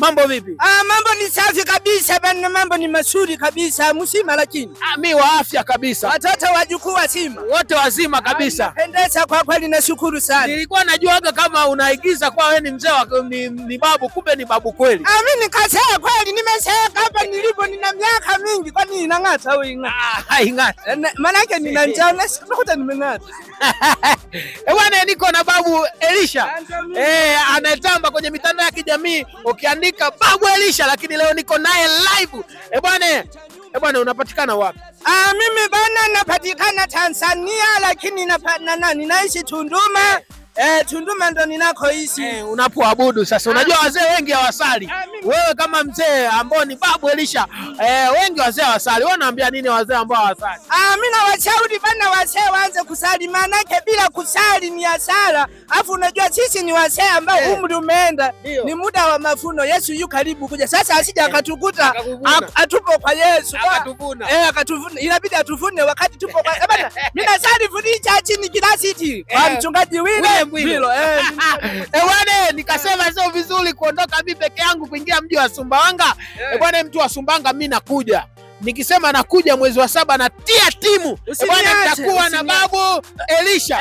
Mambo vipi? Mambo ni safi kabisa bana, mambo ni mazuri kabisa. Msima lakini? Mimi wa afya kabisa. Watoto wajukuu wazima? Wote wazima kabisa. Pendeza kwa kweli, nashukuru sana. Nilikuwa najuaga kama unaigiza kwa wewe ni mzee ni babu, kumbe ni babu kweli. Mimi nikasema kweli, nimesema hapa nilipo nina miaka mingi, kwani inang'ata au ing'ata? Haing'ata. Maana yake nina njaa na sikuta nimeng'ata. Bwana, niko na babu Elisha. Anatamba kwenye mitandao ya kijamii ukiandika babu Elisha, lakini leo niko naye live. Bwana, unapatikana wapi? Mimi bana napatikana Tanzania, lakini ninaishi Tunduma. Tunduma ndo ninakoishi. Unapoabudu sasa, unajua wazee wengi hawasali. Wewe kama mzee ambao ni babu Elisha, wengi wazee hawasali. Wewe unaambia nini wazee ambao hawasali? Mimi nawashauri bana wazee waanze kusali, maana yake bila kusali ni hasara. Alafu unajua sisi ni wazee ambao umri umeenda, ni muda wa mavuno. Yesu yu karibu kuja. Sasa asije akatukuta atupo kwa Yesu. Akatuvuna. Inabidi atuvune wakati tupo kwa bana. Mimi nasali fundisha chini kila siti. Kwa mchungaji William Bilo. Bwana, nikasema sio vizuri kuondoka mimi peke yangu kuingia mji wa Sumbawanga. Bwana, mtu wa Sumbawanga mimi nakuja. Nikisema nakuja mwezi wa 7 natia timu. Bwana, nitakuwa na babu Elisha.